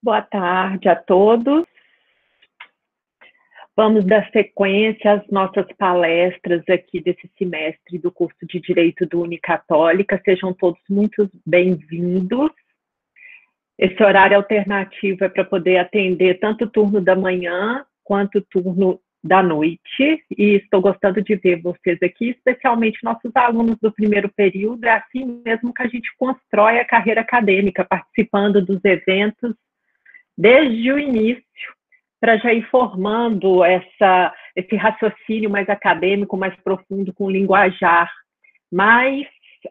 Boa tarde a todos. Vamos dar sequência às nossas palestras aqui desse semestre do curso de Direito do Unicatólica. Sejam todos muito bem-vindos. Esse horário alternativo é para poder atender tanto o turno da manhã quanto o turno da noite. E estou gostando de ver vocês aqui, especialmente nossos alunos do primeiro período. É assim mesmo que a gente constrói a carreira acadêmica, participando dos eventos desde o início, para já ir formando esse raciocínio mais acadêmico, mais profundo, com linguajar mais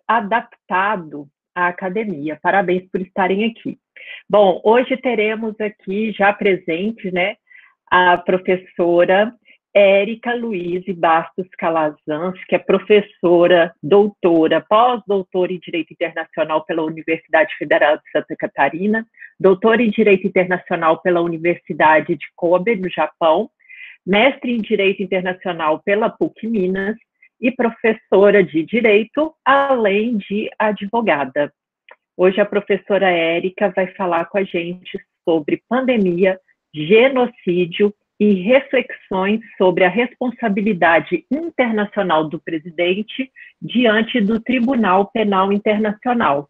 adaptado à academia. Parabéns por estarem aqui. Bom, hoje teremos aqui já presente, né, a professora Érica Luíse Bastos Calazans, que é professora, doutora, pós-doutora em Direito Internacional pela Universidade Federal de Santa Catarina, doutora em Direito Internacional pela Universidade de Kobe, no Japão, mestre em Direito Internacional pela PUC Minas e professora de Direito, além de advogada. Hoje a professora Érica vai falar com a gente sobre pandemia, genocídio e reflexões sobre a responsabilidade internacional do presidente diante do Tribunal Penal Internacional.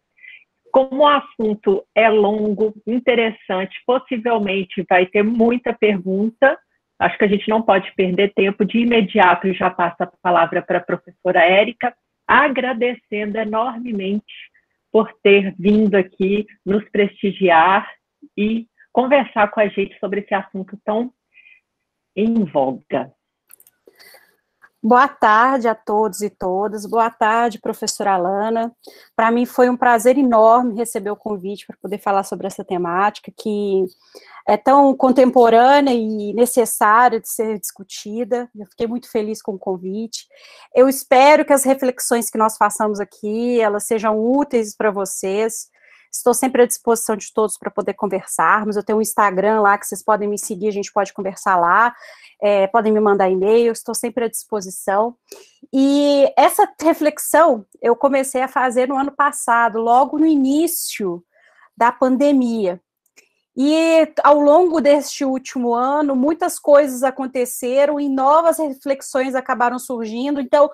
Como o assunto é longo, interessante, possivelmente vai ter muita pergunta, acho que a gente não pode perder tempo. De imediato já passo a palavra para a professora Érica, agradecendo enormemente por ter vindo aqui nos prestigiar e conversar com a gente sobre esse assunto tão em voga. Boa tarde a todos e todas. Boa tarde, professora Alana. Para mim foi um prazer enorme receber o convite para poder falar sobre essa temática que é tão contemporânea e necessária de ser discutida. Eu fiquei muito feliz com o convite. Eu espero que as reflexões que nós façamos aqui, elas sejam úteis para vocês. Estou sempre à disposição de todos para poder conversarmos. Eu tenho um Instagram lá que vocês podem me seguir, a gente pode conversar lá. Podem me mandar e-mail, estou sempre à disposição. E essa reflexão eu comecei a fazer no ano passado, logo no início da pandemia. E ao longo deste último ano, muitas coisas aconteceram e novas reflexões acabaram surgindo. Então,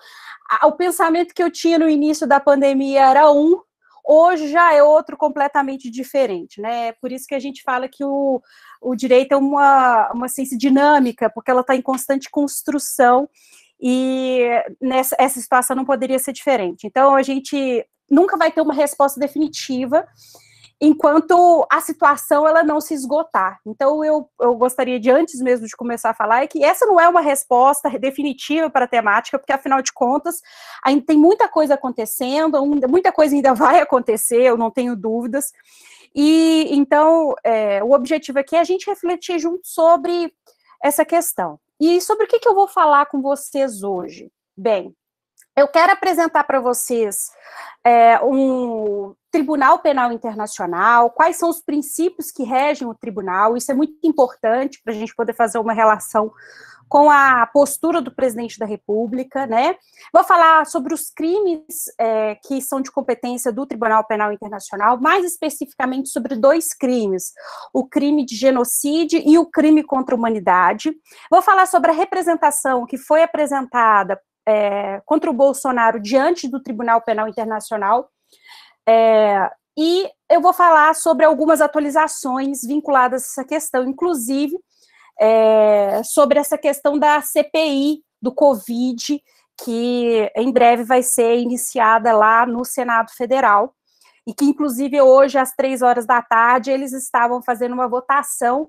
o pensamento que eu tinha no início da pandemia era hoje já é outro completamente diferente, né? Por isso que a gente fala que o direito é uma ciência dinâmica, porque ela está em constante construção, e essa situação não poderia ser diferente. Então, a gente nunca vai ter uma resposta definitiva enquanto a situação ela não se esgotar. Então, eu gostaria de, antes mesmo de começar a falar, é que essa não é uma resposta definitiva para a temática, porque, afinal de contas, ainda tem muita coisa acontecendo, muita coisa ainda vai acontecer, eu não tenho dúvidas. E, então, o objetivo aqui é a gente refletir junto sobre essa questão. E sobre o que eu vou falar com vocês hoje? Bem, eu quero apresentar para vocês um Tribunal Penal Internacional, quais são os princípios que regem o tribunal. Isso é muito importante para a gente poder fazer uma relação com a postura do presidente da República, né? Vou falar sobre os crimes que são de competência do Tribunal Penal Internacional, mais especificamente sobre 2 crimes, o crime de genocídio e o crime contra a humanidade. Vou falar sobre a representação que foi apresentada contra o Bolsonaro diante do Tribunal Penal Internacional, e eu vou falar sobre algumas atualizações vinculadas a essa questão, inclusive sobre essa questão da CPI do Covid, que em breve vai ser iniciada lá no Senado Federal, e que inclusive hoje às 15h eles estavam fazendo uma votação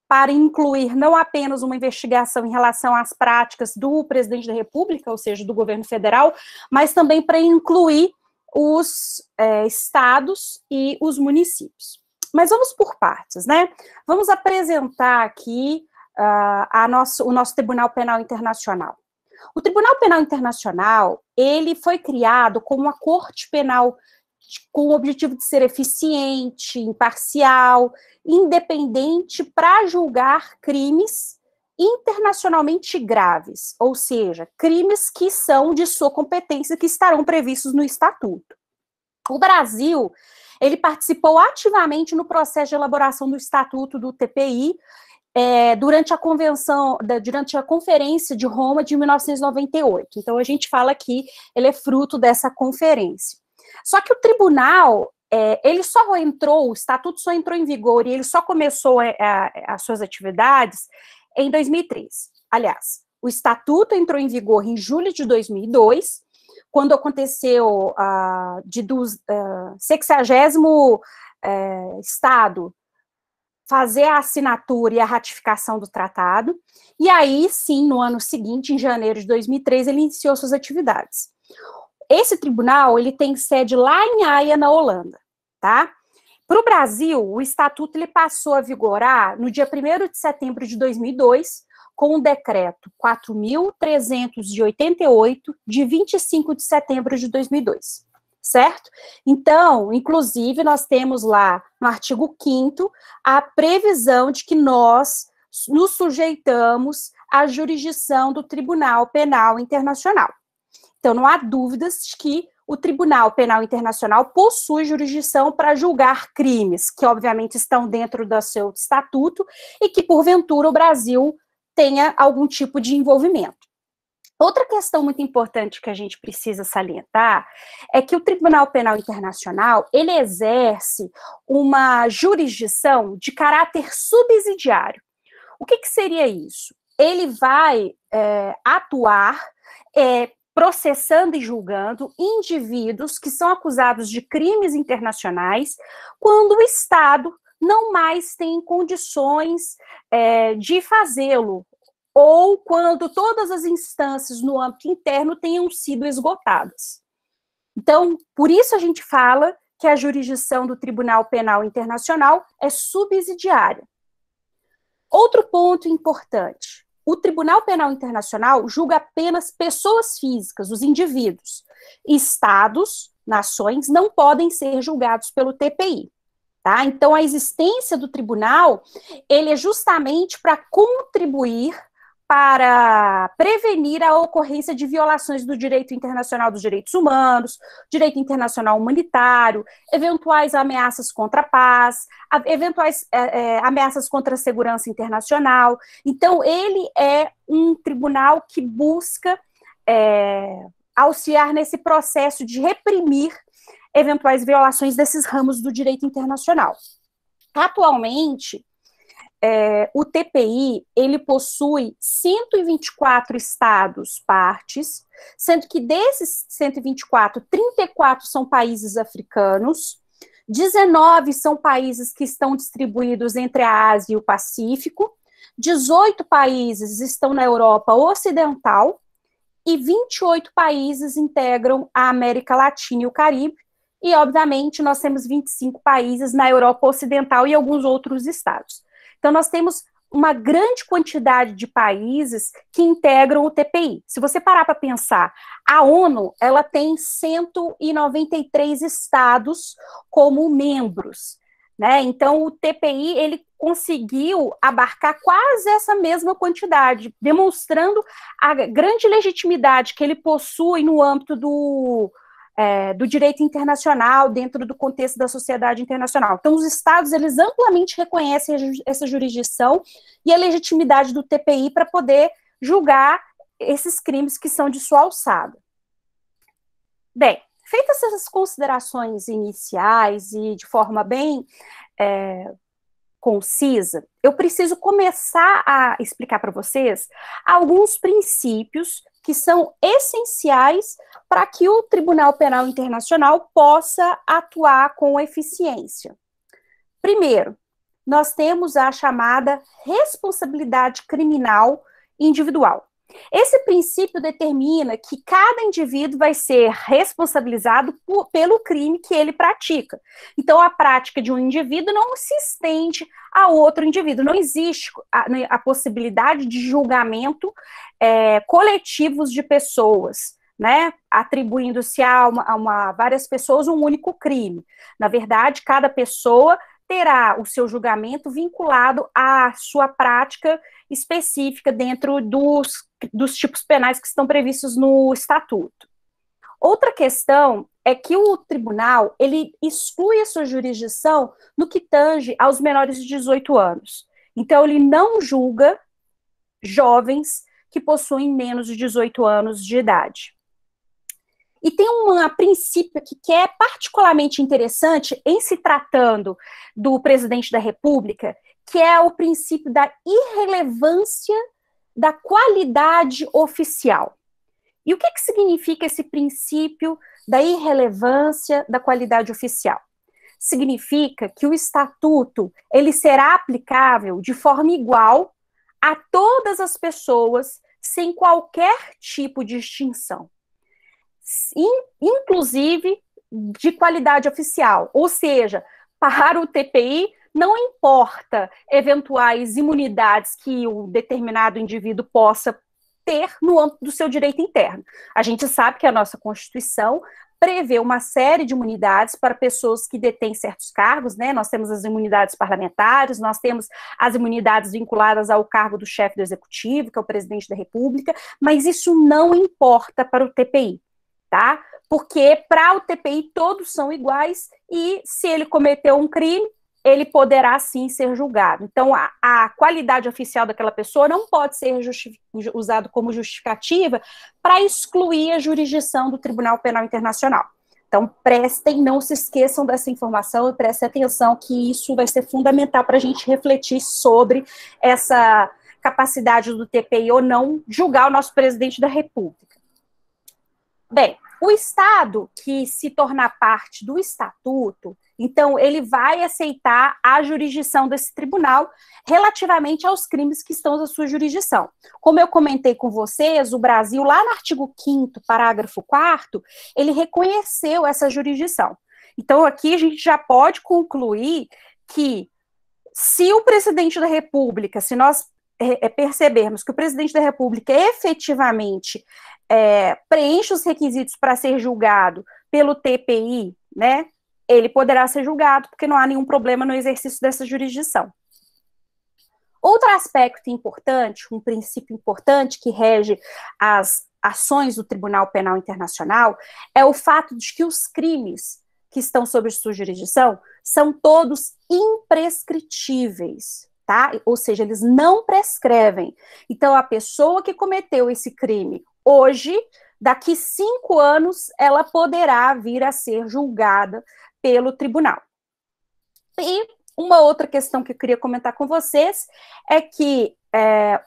para incluir não apenas uma investigação em relação às práticas do presidente da República, ou seja, do governo federal, mas também para incluir os estados e os municípios. Mas vamos por partes, né? Vamos apresentar aqui o nosso Tribunal Penal Internacional. O Tribunal Penal Internacional, ele foi criado como uma corte penal com o objetivo de ser eficiente, imparcial, independente para julgar crimes internacionalmente graves, ou seja, crimes que são de sua competência, que estarão previstos no Estatuto. O Brasil, ele participou ativamente no processo de elaboração do Estatuto do TPI, durante a Conferência de Roma de 1998. Então, a gente fala que ele é fruto dessa conferência. Só que o tribunal, o Estatuto só entrou em vigor e ele só começou as suas atividades em 2003. Aliás, o Estatuto entrou em vigor em julho de 2002, quando aconteceu do 60º Estado fazer a assinatura e a ratificação do tratado, e aí, sim, no ano seguinte, em janeiro de 2003, ele iniciou suas atividades. Esse tribunal, ele tem sede lá em Haia, na Holanda, tá? Para o Brasil, o estatuto ele passou a vigorar no dia 1º de setembro de 2002, com o decreto 4.388, de 25 de setembro de 2002. Certo? Então, inclusive, nós temos lá no artigo 5º a previsão de que nós nos sujeitamos à jurisdição do Tribunal Penal Internacional. Então, não há dúvidas de que o Tribunal Penal Internacional possui jurisdição para julgar crimes que, obviamente, estão dentro do seu estatuto e que, porventura, o Brasil tenha algum tipo de envolvimento. Outra questão muito importante que a gente precisa salientar é que o Tribunal Penal Internacional, ele exerce uma jurisdição de caráter subsidiário. O que seria isso? Ele vai atuar processando e julgando indivíduos que são acusados de crimes internacionais quando o Estado não mais tem condições de fazê-lo, ou quando todas as instâncias no âmbito interno tenham sido esgotadas. Então, por isso a gente fala que a jurisdição do Tribunal Penal Internacional é subsidiária. Outro ponto importante, o Tribunal Penal Internacional julga apenas pessoas físicas, os indivíduos. Estados, nações, não podem ser julgados pelo TPI. Tá? Então, a existência do tribunal, ele é justamente para contribuir para prevenir a ocorrência de violações do direito internacional dos direitos humanos, direito internacional humanitário, eventuais ameaças contra a paz, eventuais ameaças contra a segurança internacional. Então, ele é um tribunal que busca auxiliar nesse processo de reprimir eventuais violações desses ramos do direito internacional. Atualmente, o TPI, ele possui 124 estados partes, sendo que desses 124, 34 são países africanos, 19 são países que estão distribuídos entre a Ásia e o Pacífico, 18 países estão na Europa Ocidental e 28 países integram a América Latina e o Caribe, e, obviamente, nós temos 25 países na Europa Ocidental e alguns outros estados. Então, nós temos uma grande quantidade de países que integram o TPI. Se você parar para pensar, a ONU, ela tem 193 estados como membros, né? Então, o TPI, ele conseguiu abarcar quase essa mesma quantidade, demonstrando a grande legitimidade que ele possui no âmbito do direito internacional, dentro do contexto da sociedade internacional. Então, os estados, eles amplamente reconhecem essa jurisdição e a legitimidade do TPI para poder julgar esses crimes que são de sua alçada. Bem, feitas essas considerações iniciais e de forma bem concisa, eu preciso começar a explicar para vocês alguns princípios que são essenciais para que o Tribunal Penal Internacional possa atuar com eficiência. Primeiro, nós temos a chamada responsabilidade criminal individual. Esse princípio determina que cada indivíduo vai ser responsabilizado pelo crime que ele pratica. Então, a prática de um indivíduo não se estende a outro indivíduo. Não existe a possibilidade de julgamento coletivos de pessoas, né, atribuindo-se a várias pessoas um único crime. Na verdade, cada pessoa terá o seu julgamento vinculado à sua prática específica dentro dos tipos penais que estão previstos no Estatuto. Outra questão é que o tribunal, ele exclui a sua jurisdição no que tange aos menores de 18 anos. Então, ele não julga jovens que possuem menos de 18 anos de idade. E tem um princípio aqui que é particularmente interessante em se tratando do presidente da República, que é o princípio da irrelevância da qualidade oficial. E o que significa esse princípio da irrelevância da qualidade oficial? Significa que o estatuto ele será aplicável de forma igual a todas as pessoas, sem qualquer tipo de distinção, inclusive de qualidade oficial. Ou seja, para o TPI, não importa eventuais imunidades que um determinado indivíduo possa ter no âmbito do seu direito interno. A gente sabe que a nossa Constituição prevê uma série de imunidades para pessoas que detêm certos cargos, né? Nós temos as imunidades parlamentares, nós temos as imunidades vinculadas ao cargo do chefe do executivo, que é o presidente da República, mas isso não importa para o TPI, tá? Porque para o TPI todos são iguais e se ele cometeu um crime, ele poderá sim ser julgado. Então, a qualidade oficial daquela pessoa não pode ser usado como justificativa para excluir a jurisdição do Tribunal Penal Internacional. Então, prestem, não se esqueçam dessa informação e prestem atenção que isso vai ser fundamental para a gente refletir sobre essa capacidade do TPI ou não julgar o nosso presidente da República. Bem, o Estado que se tornar parte do Estatuto, então, ele vai aceitar a jurisdição desse tribunal relativamente aos crimes que estão na sua jurisdição. Como eu comentei com vocês, o Brasil, lá no artigo 5º, parágrafo 4º, ele reconheceu essa jurisdição. Então, aqui a gente já pode concluir que se o presidente da República, se nós percebermos que o presidente da República efetivamente preenche os requisitos para ser julgado pelo TPI, né, ele poderá ser julgado, porque não há nenhum problema no exercício dessa jurisdição. Outro aspecto importante, um princípio importante que rege as ações do Tribunal Penal Internacional, é o fato de que os crimes que estão sob sua jurisdição são todos imprescritíveis, tá? Ou seja, eles não prescrevem. Então, a pessoa que cometeu esse crime hoje, daqui 5 anos, ela poderá vir a ser julgada pelo tribunal. E uma outra questão que eu queria comentar com vocês é que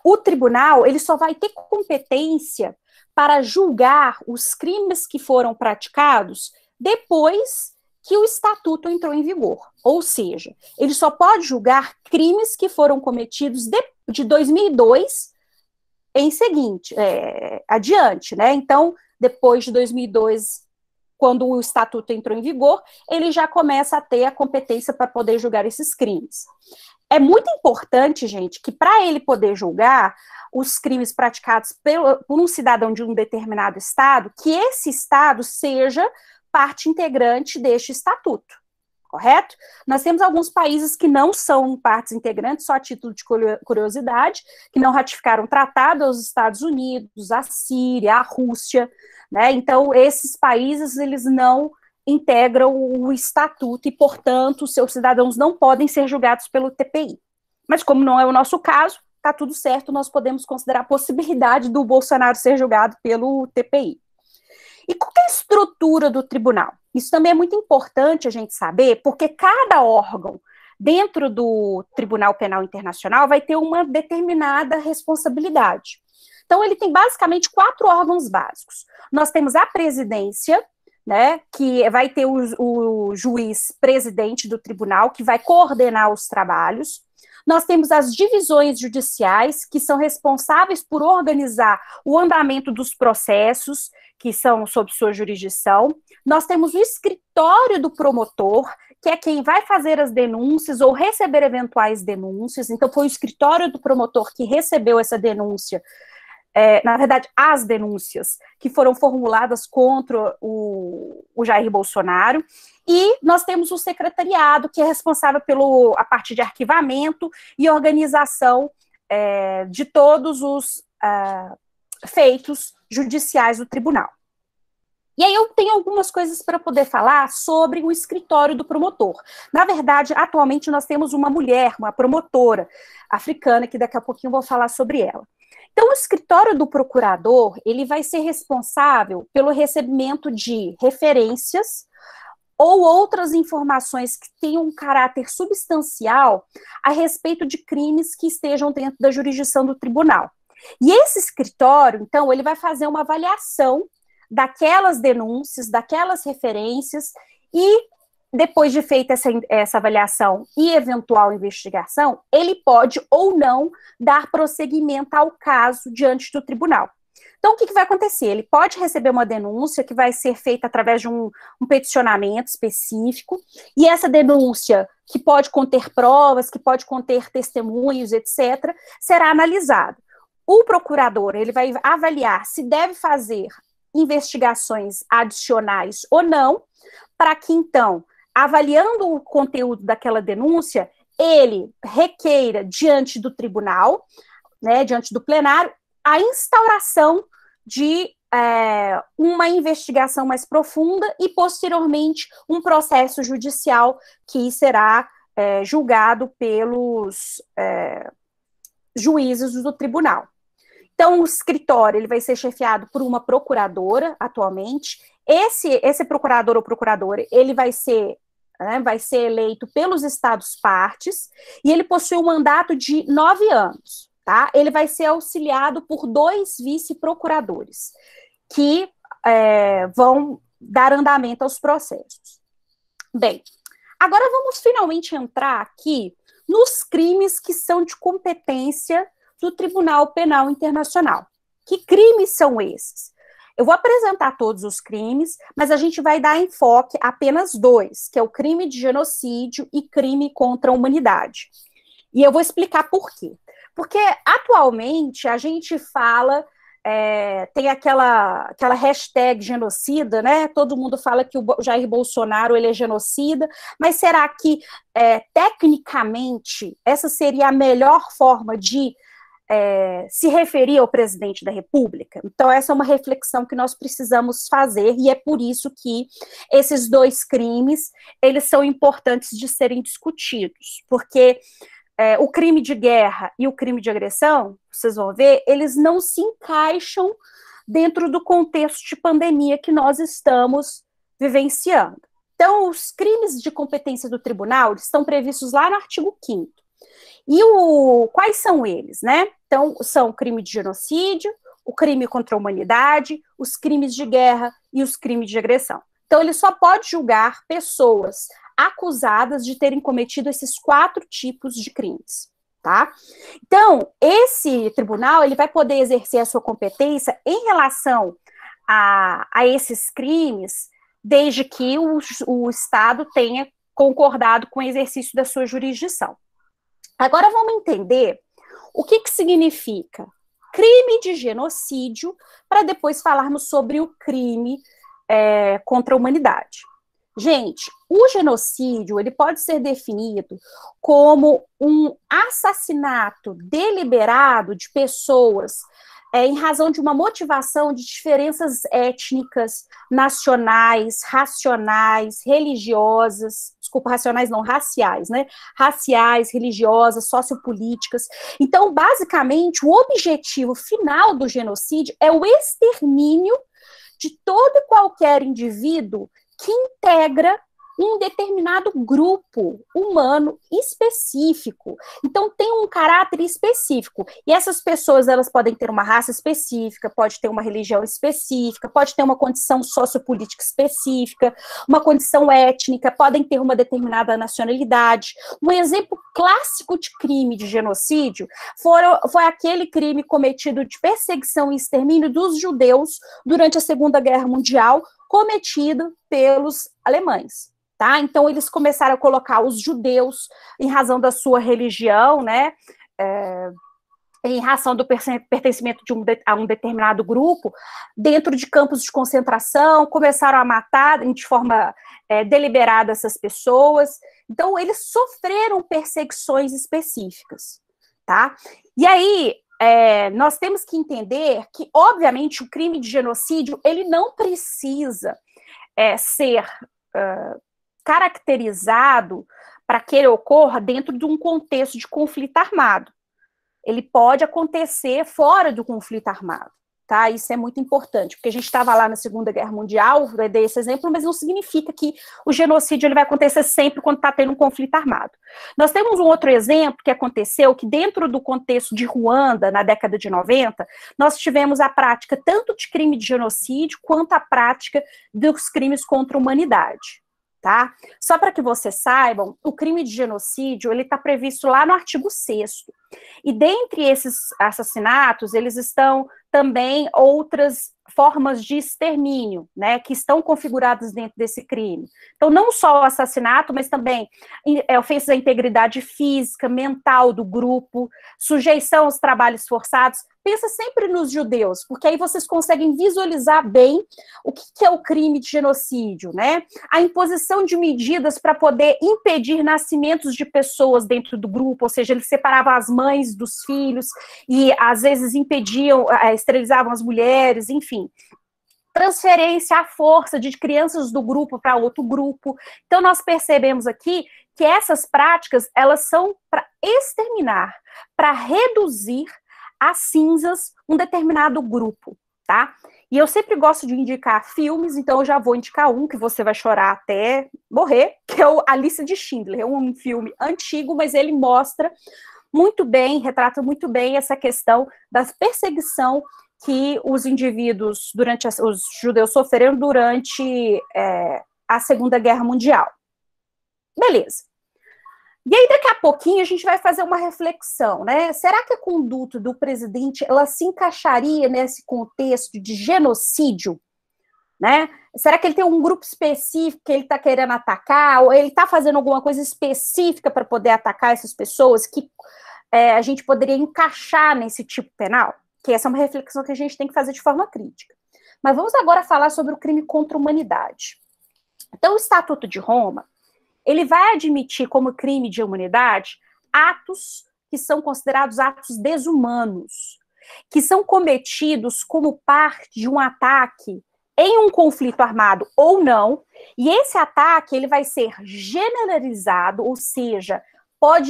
o tribunal ele só vai ter competência para julgar os crimes que foram praticados depois que o estatuto entrou em vigor. Ou seja, ele só pode julgar crimes que foram cometidos de 2002 em seguinte, adiante, né? Então, depois de 2002, quando o estatuto entrou em vigor, ele já começa a ter a competência para poder julgar esses crimes. É muito importante, gente, que para ele poder julgar os crimes praticados por um cidadão de um determinado estado, que esse estado seja parte integrante deste estatuto, correto? Nós temos alguns países que não são partes integrantes, só a título de curiosidade, que não ratificaram o tratado, os Estados Unidos, a Síria, a Rússia, né? Então, esses países, eles não integram o estatuto e, portanto, os seus cidadãos não podem ser julgados pelo TPI. Mas, como não é o nosso caso, está tudo certo, nós podemos considerar a possibilidade do Bolsonaro ser julgado pelo TPI. E qual é a estrutura do tribunal? Isso também é muito importante a gente saber, porque cada órgão dentro do Tribunal Penal Internacional vai ter uma determinada responsabilidade. Então, ele tem basicamente 4 órgãos básicos. Nós temos a presidência, né, que vai ter o juiz presidente do tribunal, que vai coordenar os trabalhos. Nós temos as divisões judiciais, que são responsáveis por organizar o andamento dos processos, que são sob sua jurisdição. Nós temos o escritório do promotor, que é quem vai fazer as denúncias ou receber eventuais denúncias. Então, foi o escritório do promotor que recebeu essa denúncia, na verdade, as denúncias que foram formuladas contra o Jair Bolsonaro. E nós temos o secretariado, que é responsável a parte de arquivamento e organização de todos os feitos judiciais do tribunal. E aí eu tenho algumas coisas para poder falar sobre o escritório do promotor. Na verdade, atualmente nós temos uma mulher, uma promotora africana, que daqui a pouquinho eu vou falar sobre ela. Então, o escritório do procurador, ele vai ser responsável pelo recebimento de referências ou outras informações que tenham um caráter substancial a respeito de crimes que estejam dentro da jurisdição do tribunal. E esse escritório, então, ele vai fazer uma avaliação daquelas denúncias, daquelas referências, e depois de feita essa avaliação e eventual investigação, ele pode ou não dar prosseguimento ao caso diante do tribunal. Então, o que vai acontecer? Ele pode receber uma denúncia que vai ser feita através de um peticionamento específico, e essa denúncia, que pode conter provas, que pode conter testemunhos, etc., será analisada. O procurador, ele vai avaliar se deve fazer investigações adicionais ou não, para que, então, avaliando o conteúdo daquela denúncia, ele requeira diante do tribunal, né, diante do plenário, a instauração de uma investigação mais profunda e, posteriormente, um processo judicial que será julgado pelos juízes do tribunal. Então, o escritório ele vai ser chefiado por uma procuradora, atualmente. Esse procurador ou procuradora, ele vai ser eleito pelos estados-partes, e ele possui um mandato de 9 anos, tá? Ele vai ser auxiliado por 2 vice-procuradores, que vão dar andamento aos processos. Bem, agora vamos finalmente entrar aqui nos crimes que são de competência do Tribunal Penal Internacional. Que crimes são esses? Eu vou apresentar todos os crimes, mas a gente vai dar enfoque a apenas 2, que é o crime de genocídio e crime contra a humanidade. E eu vou explicar por quê. Porque, atualmente, a gente fala, tem aquela hashtag genocida, né? Todo mundo fala que o Jair Bolsonaro ele é genocida, mas será que, tecnicamente, essa seria a melhor forma de se referir ao presidente da República? Então, essa é uma reflexão que nós precisamos fazer, e é por isso que esses 2 crimes, eles são importantes de serem discutidos, porque o crime de guerra e o crime de agressão, vocês vão ver, eles não se encaixam dentro do contexto de pandemia que nós estamos vivenciando. Então, os crimes de competência do tribunal estão previstos lá no artigo 5º. E quais são eles, né? Então, são o crime de genocídio, o crime contra a humanidade, os crimes de guerra e os crimes de agressão. Então, ele só pode julgar pessoas acusadas de terem cometido esses 4 tipos de crimes, tá? Então, esse tribunal, ele vai poder exercer a sua competência em relação a esses crimes, desde que o Estado tenha concordado com o exercício da sua jurisdição. Agora vamos entender o que significa crime de genocídio, para depois falarmos sobre o crime contra a humanidade. Gente, o genocídio ele pode ser definido como um assassinato deliberado de pessoas em razão de uma motivação de diferenças étnicas, nacionais, racionais, religiosas, desculpa, racionais não, raciais, né? Raciais, religiosas, sociopolíticas. Então, basicamente, o objetivo final do genocídio é o extermínio de todo e qualquer indivíduo que integra um determinado grupo humano específico. Então, tem um caráter específico. E essas pessoas, elas podem ter uma raça específica, pode ter uma religião específica, pode ter uma condição sociopolítica específica, uma condição étnica, podem ter uma determinada nacionalidade. Um exemplo clássico de crime de genocídio foi aquele crime cometido de perseguição e extermínio dos judeus durante a Segunda Guerra Mundial, cometido pelos alemães. Tá? Então, eles começaram a colocar os judeus, em razão da sua religião, né, em razão do pertencimento a um determinado grupo, dentro de campos de concentração, começaram a matar de forma deliberada essas pessoas. Então, eles sofreram perseguições específicas. Tá? E aí, nós temos que entender que, obviamente, o crime de genocídio, ele não precisa ser caracterizado para que ele ocorra dentro de um contexto de conflito armado. Ele pode acontecer fora do conflito armado, tá? Isso é muito importante, porque a gente estava lá na Segunda Guerra Mundial, eu dei esse exemplo, mas não significa que o genocídio ele vai acontecer sempre quando está tendo um conflito armado. Nós temos um outro exemplo que aconteceu, que dentro do contexto de Ruanda, na década de 90, nós tivemos a prática tanto de crime de genocídio, quanto a prática dos crimes contra a humanidade. Tá? Só para que vocês saibam, o crime de genocídio ele está previsto lá no artigo 6º. E dentre esses assassinatos, eles estão também outras formas de extermínio, né, que estão configuradas dentro desse crime. Então, não só o assassinato, mas também ofensas à integridade física, mental do grupo, sujeição aos trabalhos forçados. Pensa sempre nos judeus, porque aí vocês conseguem visualizar bem o que é o crime de genocídio, né? A imposição de medidas para poder impedir nascimentos de pessoas dentro do grupo, ou seja, eles separavam as mães dos filhos e, às vezes, impediam, esterilizavam as mulheres, enfim. Transferência à força de crianças do grupo para outro grupo. Então, nós percebemos aqui que essas práticas, elas são para exterminar, para reduzir as cinzas um determinado grupo, tá? E eu sempre gosto de indicar filmes, então eu já vou indicar um que você vai chorar até morrer, que é o A Lista de Schindler. É um filme antigo, mas ele mostra muito bem, retrata muito bem essa questão da perseguição que os indivíduos, os judeus sofreram durante a Segunda Guerra Mundial. Beleza. E aí, daqui a pouquinho, a gente vai fazer uma reflexão, né? Será que a conduta do presidente, ela se encaixaria nesse contexto de genocídio, né? Será que ele tem um grupo específico que ele está querendo atacar, ou ele está fazendo alguma coisa específica para poder atacar essas pessoas que a gente poderia encaixar nesse tipo penal? Que essa é uma reflexão que a gente tem que fazer de forma crítica. Mas vamos agora falar sobre o crime contra a humanidade. Então, o Estatuto de Roma, ele vai admitir como crime de humanidade atos que são considerados atos desumanos, que são cometidos como parte de um ataque em um conflito armado ou não, e esse ataque ele vai ser generalizado, ou seja,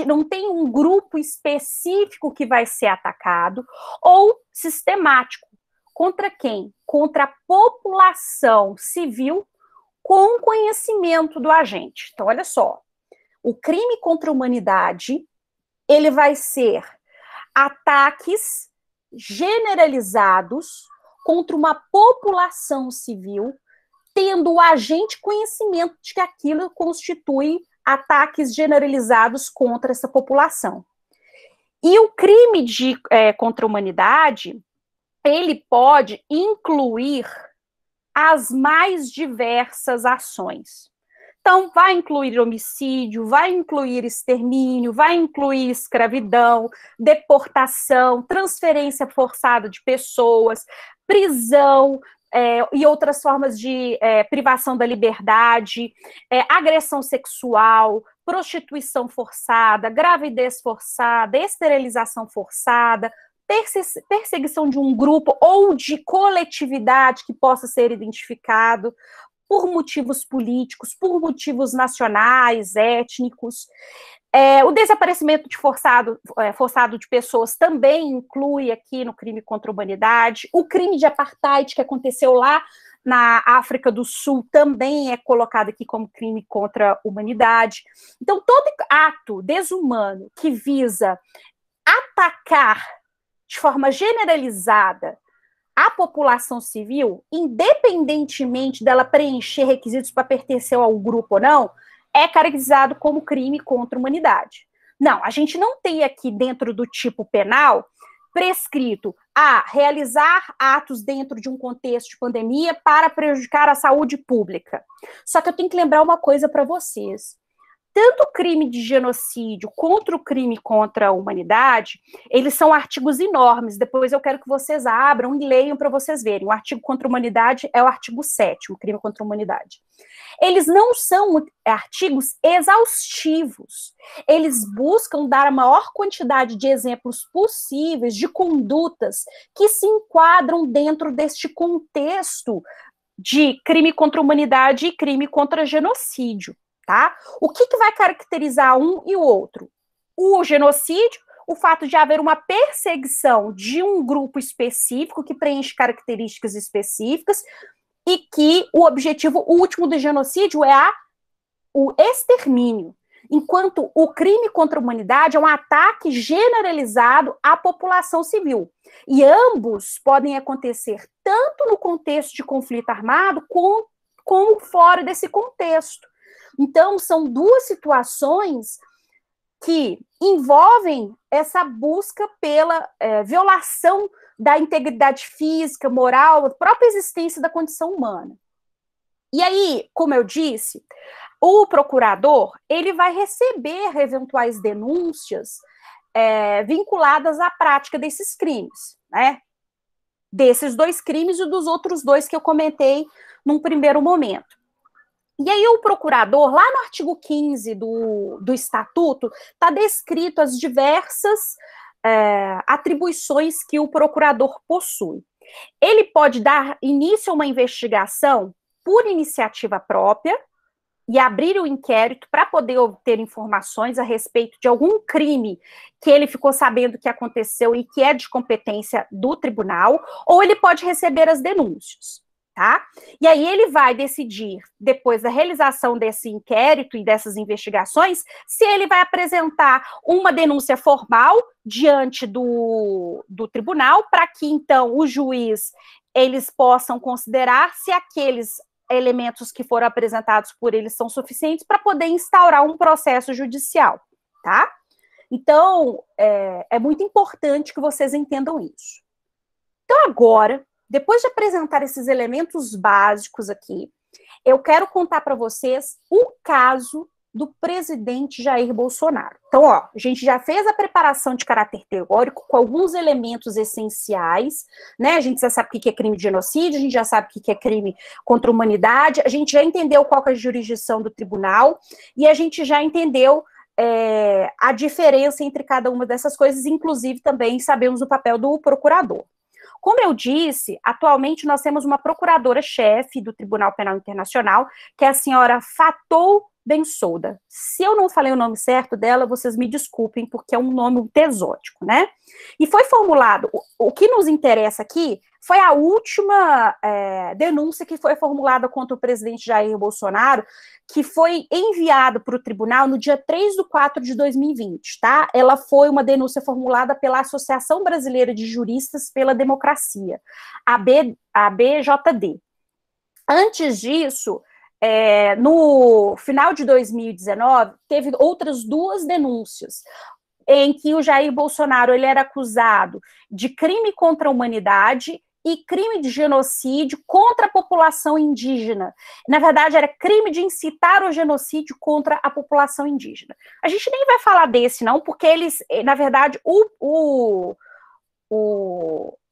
não tem um grupo específico que vai ser atacado, ou sistemático. Contra quem? Contra a população civil com conhecimento do agente. Então, olha só, o crime contra a humanidade, ele vai ser ataques generalizados contra uma população civil, tendo o agente conhecimento de que aquilo constitui ataques generalizados contra essa população. E o crime contra a humanidade, ele pode incluir as mais diversas ações. Então, vai incluir homicídio, vai incluir extermínio, vai incluir escravidão, deportação, transferência forçada de pessoas, prisão, e outras formas de privação da liberdade, agressão sexual, prostituição forçada, gravidez forçada, esterilização forçada, perseguição de um grupo ou de coletividade que possa ser identificado por motivos políticos, por motivos nacionais, étnicos. O desaparecimento forçado de pessoas também inclui aqui no crime contra a humanidade. O crime de apartheid que aconteceu lá na África do Sul também é colocado aqui como crime contra a humanidade. Então, todo ato desumano que visa atacar de forma generalizada a população civil, independentemente dela preencher requisitos para pertencer ao grupo ou não, é caracterizado como crime contra a humanidade. Não, a gente não tem aqui dentro do tipo penal prescrito realizar atos dentro de um contexto de pandemia para prejudicar a saúde pública. Só que eu tenho que lembrar uma coisa para vocês. tanto o crime de genocídio quanto o crime contra a humanidade, eles são artigos enormes. Depois eu quero que vocês abram e leiam para vocês verem. O artigo contra a humanidade é o artigo 7º, crime contra a humanidade. Eles não são artigos exaustivos. Eles buscam dar a maior quantidade de exemplos possíveis de condutas que se enquadram dentro deste contexto de crime contra a humanidade e crime contra genocídio, tá? O que vai caracterizar um e o outro? O genocídio, o fato de haver uma perseguição de um grupo específico que preenche características específicas e que o objetivo último do genocídio é o extermínio, enquanto o crime contra a humanidade é um ataque generalizado à população civil. E ambos podem acontecer tanto no contexto de conflito armado como fora desse contexto. Então, são duas situações que envolvem essa busca pela violação da integridade física, moral, a própria existência da condição humana. E aí, como eu disse, o procurador, ele vai receber eventuais denúncias vinculadas à prática desses crimes, né? Desses 2 crimes e dos outros 2 que eu comentei num primeiro momento. E aí o procurador, lá no artigo 15 do Estatuto, está descrito as diversas atribuições que o procurador possui. Ele pode dar início a uma investigação por iniciativa própria e abrir o inquérito para poder obter informações a respeito de algum crime que ele ficou sabendo que aconteceu e que é de competência do tribunal, ou ele pode receber as denúncias. Tá? E aí ele vai decidir, depois da realização desse inquérito e dessas investigações, se ele vai apresentar uma denúncia formal diante do tribunal, para que, então, o juiz, eles possam considerar se aqueles elementos que foram apresentados por eles são suficientes para poder instaurar um processo judicial, tá? Então, é muito importante que vocês entendam isso. Então, agora, depois de apresentar esses elementos básicos aqui, eu quero contar para vocês o caso do presidente Jair Bolsonaro. Então, ó, a gente já fez a preparação de caráter teórico com alguns elementos essenciais, né? A gente já sabe o que é crime de genocídio, a gente já sabe o que é crime contra a humanidade, a gente já entendeu qual é a jurisdição do tribunal e a gente já entendeu a diferença entre cada uma dessas coisas, inclusive também sabemos o papel do procurador. Como eu disse, atualmente nós temos uma procuradora-chefe do Tribunal Penal Internacional, que é a senhora Fatou Bensouda. Se eu não falei o nome certo dela, vocês me desculpem, porque é um nome muito exótico, né? E foi formulado, o que nos interessa aqui foi a última denúncia que foi formulada contra o presidente Jair Bolsonaro, que foi enviado para o tribunal no dia 3/4/2020, tá? Ela foi uma denúncia formulada pela Associação Brasileira de Juristas pela Democracia, a ABJD. Antes disso, no final de 2019, teve outras 2 denúncias, em que o Jair Bolsonaro ele era acusado de crime contra a humanidade e crime de genocídio contra a população indígena. Na verdade, era crime de incitar o genocídio contra a população indígena. A gente nem vai falar desse, não, porque eles, na verdade,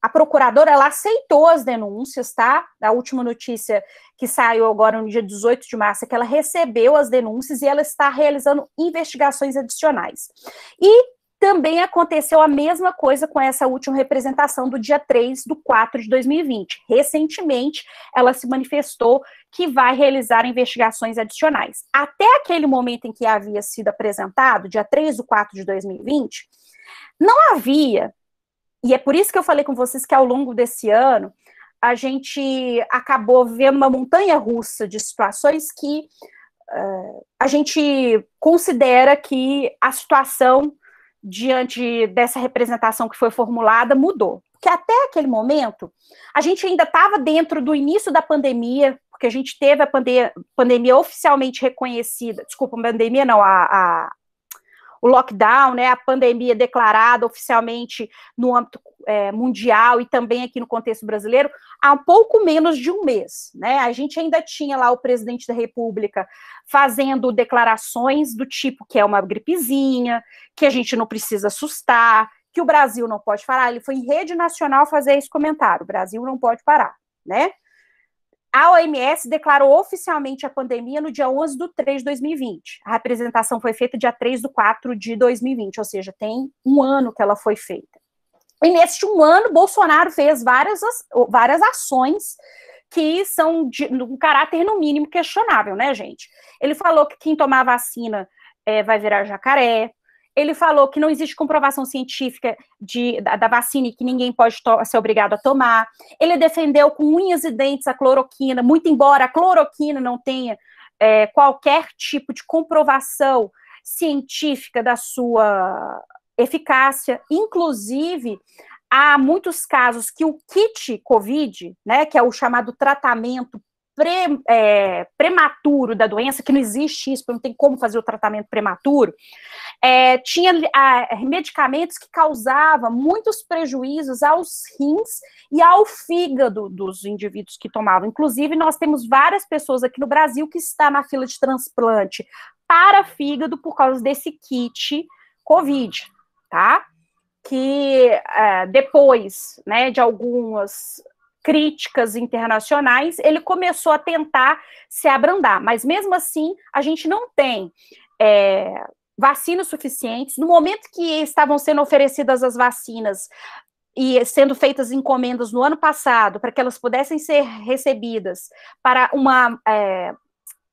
a procuradora, ela aceitou as denúncias, tá? A última notícia que saiu agora no dia 18 de março é que ela recebeu as denúncias e ela está realizando investigações adicionais. E também aconteceu a mesma coisa com essa última representação do dia 3/4/2020. Recentemente, ela se manifestou que vai realizar investigações adicionais. Até aquele momento em que havia sido apresentado, dia 3/4/2020, não havia, e é por isso que eu falei com vocês que ao longo desse ano, a gente acabou vendo uma montanha-russa de situações que a gente considera que a situação diante dessa representação que foi formulada mudou. Porque até aquele momento, a gente ainda estava dentro do início da pandemia, porque a gente teve a pandemia oficialmente reconhecida, desculpa, pandemia não, o lockdown, né, a pandemia declarada oficialmente no âmbito mundial e também aqui no contexto brasileiro, há pouco menos de um mês, né? A gente ainda tinha lá o presidente da República fazendo declarações do tipo que é uma gripezinha, que a gente não precisa assustar, que o Brasil não pode parar. Ele foi em rede nacional fazer esse comentário: o Brasil não pode parar, né? A OMS declarou oficialmente a pandemia no dia 11/3/2020. A representação foi feita dia 3/4/2020, ou seja, tem um ano que ela foi feita. E neste um ano, Bolsonaro fez várias ações que são de um caráter, no mínimo, questionável, né, gente? Ele falou que quem tomar vacina vai virar jacaré. Ele falou que não existe comprovação científica da vacina e que ninguém pode ser obrigado a tomar. Ele defendeu com unhas e dentes a cloroquina, muito embora a cloroquina não tenha qualquer tipo de comprovação científica da sua eficácia. Inclusive, há muitos casos que o kit COVID, né, que é o chamado tratamento prematuro da doença, que não existe isso, não tem como fazer o tratamento prematuro, tinha medicamentos que causavam muitos prejuízos aos rins e ao fígado dos indivíduos que tomavam. Inclusive, nós temos várias pessoas aqui no Brasil que estão na fila de transplante para fígado por causa desse kit COVID, tá? Que depois, né, de algumas críticas internacionais, ele começou a tentar se abrandar, mas mesmo assim a gente não tem vacinas suficientes. No momento que estavam sendo oferecidas as vacinas e sendo feitas encomendas no ano passado para que elas pudessem ser recebidas para uma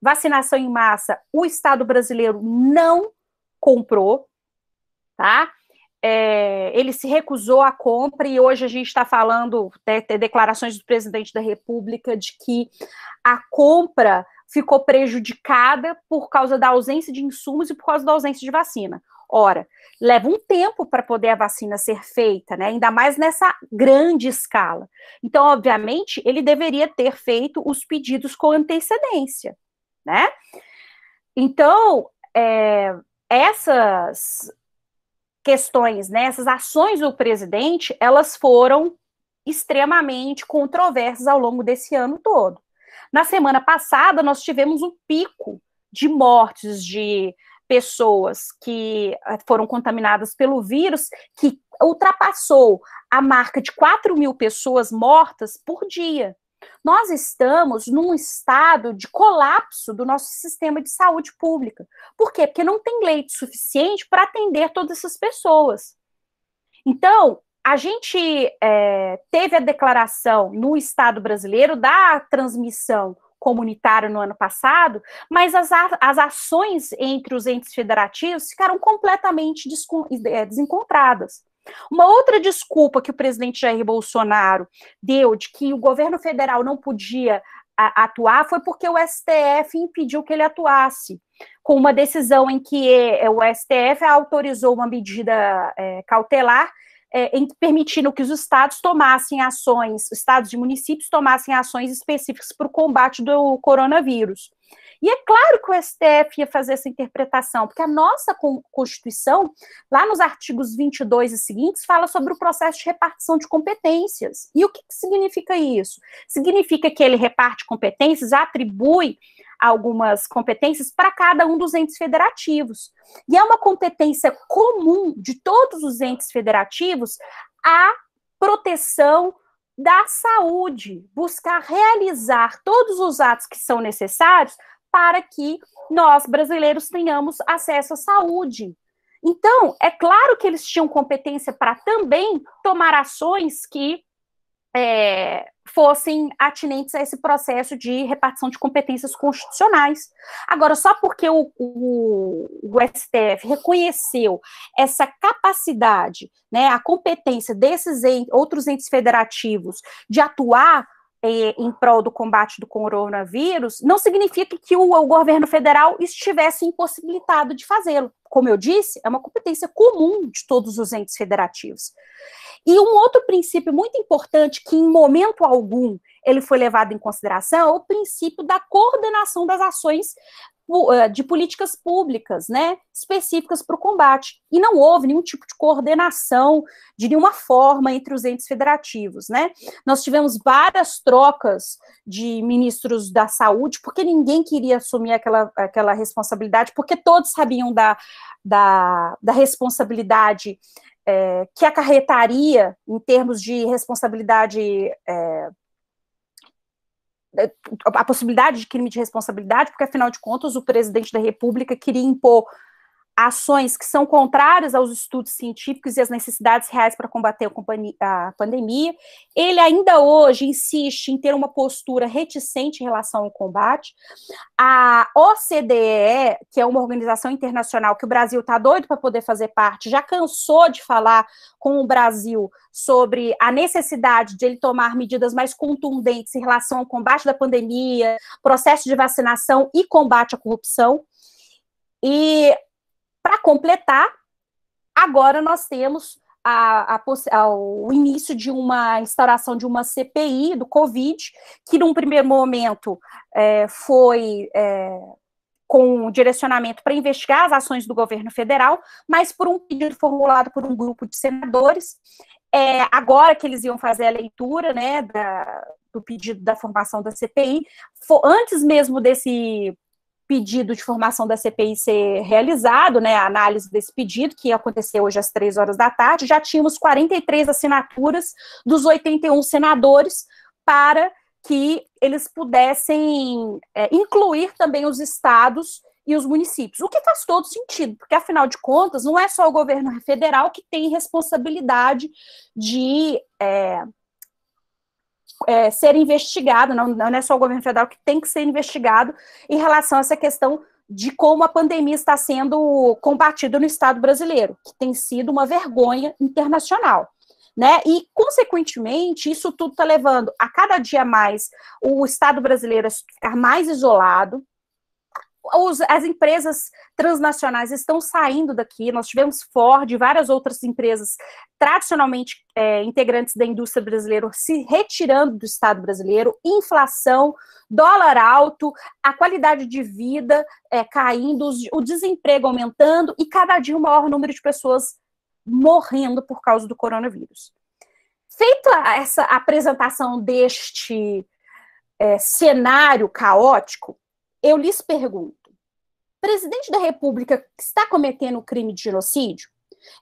vacinação em massa, o Estado brasileiro não comprou, tá? Ele se recusou à compra e hoje a gente está falando, declarações do presidente da República de que a compra ficou prejudicada por causa da ausência de insumos e por causa da ausência de vacina. Ora, leva um tempo para poder a vacina ser feita, né? Ainda mais nessa grande escala. Então, obviamente, ele deveria ter feito os pedidos com antecedência, né? Então, essas questões, né, essas ações do presidente, elas foram extremamente controversas ao longo desse ano todo. Na semana passada, nós tivemos um pico de mortes de pessoas que foram contaminadas pelo vírus, que ultrapassou a marca de 4.000 pessoas mortas por dia. Nós estamos num estado de colapso do nosso sistema de saúde pública. Por quê? Porque não tem leite suficiente para atender todas essas pessoas. Então, a gente teve a declaração no Estado brasileiro da transmissão comunitária no ano passado, mas as ações entre os entes federativos ficaram completamente desencontradas. Uma outra desculpa que o presidente Jair Bolsonaro deu de que o governo federal não podia atuar foi porque o STF impediu que ele atuasse, com uma decisão em que o STF autorizou uma medida cautelar permitindo que os estados tomassem ações, estados e municípios tomassem ações específicas para o combate do coronavírus. E é claro que o STF ia fazer essa interpretação, porque a nossa Constituição, lá nos artigos 22 e seguintes, fala sobre o processo de repartição de competências. E o que significa isso? Significa que ele reparte competências, atribui algumas competências para cada um dos entes federativos. E é uma competência comum de todos os entes federativos a proteção da saúde, buscar realizar todos os atos que são necessários para que nós, brasileiros, tenhamos acesso à saúde. Então, é claro que eles tinham competência para também tomar ações que fossem atinentes a esse processo de repartição de competências constitucionais. Agora, só porque o STF reconheceu essa capacidade, né, a competência desses outros entes federativos de atuar em prol do combate do coronavírus, não significa que o governo federal estivesse impossibilitado de fazê-lo. Como eu disse, é uma competência comum de todos os entes federativos. E um outro princípio muito importante, que em momento algum ele foi levado em consideração, é o princípio da coordenação das ações de políticas públicas, né, específicas para o combate. E não houve nenhum tipo de coordenação de nenhuma forma entre os entes federativos, né. Nós tivemos várias trocas de ministros da saúde, porque ninguém queria assumir aquela responsabilidade, porque todos sabiam da responsabilidade que acarretaria em termos de responsabilidade, a possibilidade de crime de responsabilidade, porque, afinal de contas, o presidente da República queria impor ações que são contrárias aos estudos científicos e às necessidades reais para combater a pandemia. Ele ainda hoje insiste em ter uma postura reticente em relação ao combate. A OCDE, que é uma organização internacional que o Brasil está doido para poder fazer parte, já cansou de falar com o Brasil sobre a necessidade de ele tomar medidas mais contundentes em relação ao combate da pandemia, processo de vacinação e combate à corrupção. E, para completar, agora nós temos o início de uma instauração de uma CPI do Covid, que num primeiro momento foi com direcionamento para investigar as ações do governo federal, mas por um pedido formulado por um grupo de senadores, agora que eles iam fazer a leitura, né, do pedido da formação da CPI, antes mesmo desse pedido de formação da CPI ser realizado, né, a análise desse pedido, que aconteceu hoje às 3 horas da tarde, já tínhamos 43 assinaturas dos 81 senadores para que eles pudessem incluir também os estados e os municípios, o que faz todo sentido, porque, afinal de contas, não é só o governo federal que tem responsabilidade de ser investigado, não é só o governo federal que tem que ser investigado em relação a essa questão de como a pandemia está sendo combatida no Estado brasileiro, que tem sido uma vergonha internacional, né? E, consequentemente, isso tudo está levando a cada dia mais o Estado brasileiro a ficar mais isolado. As empresas transnacionais estão saindo daqui, nós tivemos Ford e várias outras empresas tradicionalmente integrantes da indústria brasileira se retirando do Estado brasileiro, inflação, dólar alto, a qualidade de vida caindo, o desemprego aumentando e cada dia um maior número de pessoas morrendo por causa do coronavírus. Feita essa apresentação deste cenário caótico, eu lhes pergunto, o presidente da República está cometendo crime de genocídio?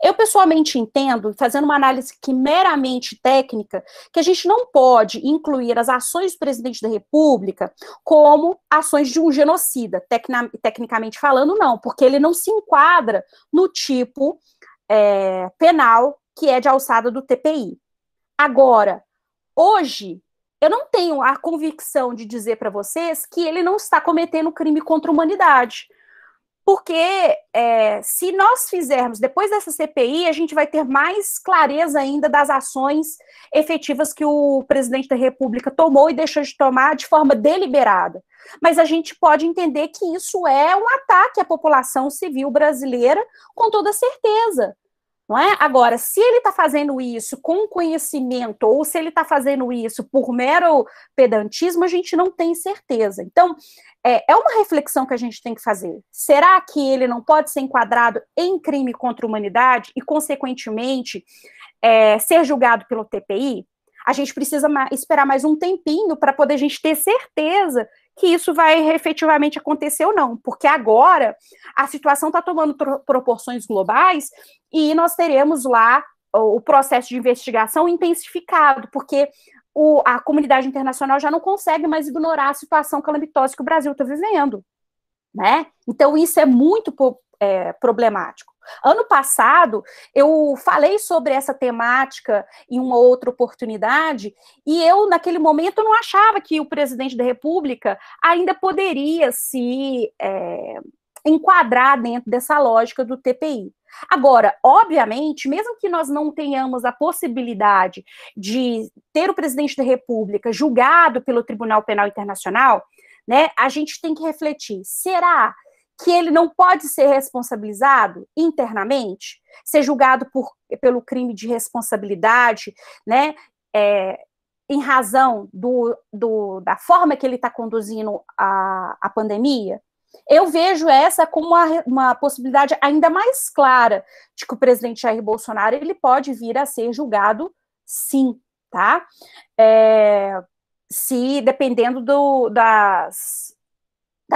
Eu, pessoalmente, entendo, fazendo uma análise aqui meramente técnica, que a gente não pode incluir as ações do presidente da República como ações de um genocida, tecnicamente falando, não, porque ele não se enquadra no tipo penal que é de alçada do TPI. Agora, hoje, eu não tenho a convicção de dizer para vocês que ele não está cometendo crime contra a humanidade. Porque se nós fizermos, depois dessa CPI, a gente vai ter mais clareza ainda das ações efetivas que o presidente da República tomou e deixou de tomar de forma deliberada. Mas a gente pode entender que isso é um ataque à população civil brasileira com toda certeza. Não é? Agora, se ele está fazendo isso com conhecimento ou se ele está fazendo isso por mero pedantismo, a gente não tem certeza. Então, é uma reflexão que a gente tem que fazer. Será que ele não pode ser enquadrado em crime contra a humanidade e, consequentemente, ser julgado pelo TPI? A gente precisa esperar mais um tempinho para poder a gente ter certeza que isso vai efetivamente acontecer ou não, porque agora a situação está tomando proporções globais e nós teremos lá o processo de investigação intensificado, porque a comunidade internacional já não consegue mais ignorar a situação calamitosa que o Brasil está vivendo, né? Então isso é muito problemático. Ano passado, eu falei sobre essa temática em uma outra oportunidade, e eu, naquele momento, não achava que o presidente da República ainda poderia se enquadrar dentro dessa lógica do TPI. Agora, obviamente, mesmo que nós não tenhamos a possibilidade de ter o presidente da República julgado pelo Tribunal Penal Internacional, né, a gente tem que refletir, será que ele não pode ser responsabilizado internamente, ser julgado pelo crime de responsabilidade, né, em razão da forma que ele está conduzindo a pandemia? eu vejo essa como uma possibilidade ainda mais clara de que o presidente Jair Bolsonaro ele pode vir a ser julgado, sim, tá? Se dependendo das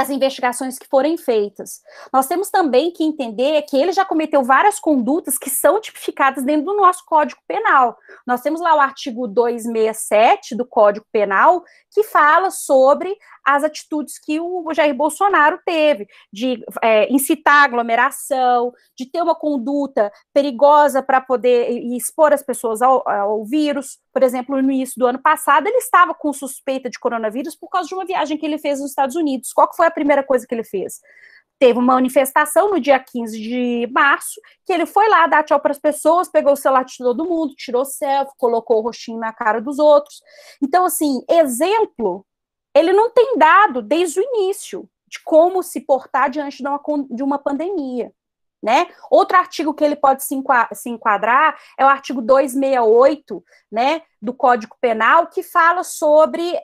investigações que forem feitas. Nós temos também que entender que ele já cometeu várias condutas que são tipificadas dentro do nosso Código Penal. Nós temos lá o artigo 267 do Código Penal, que fala sobre as atitudes que o Jair Bolsonaro teve, de incitar aglomeração, de ter uma conduta perigosa para poder expor as pessoas ao vírus. Por exemplo, no início do ano passado, ele estava com suspeita de coronavírus por causa de uma viagem que ele fez nos Estados Unidos. Qual que foi a primeira coisa que ele fez? Teve uma manifestação no dia 15 de março, que ele foi lá dar tchau para as pessoas, pegou o celular de todo mundo, tirou selfie, colocou o rostinho na cara dos outros. Então, assim, exemplo, ele não tem dado desde o início de como se portar diante de uma pandemia, né? Outro artigo que ele pode se enquadrar é o artigo 268, né, do Código Penal, que fala sobre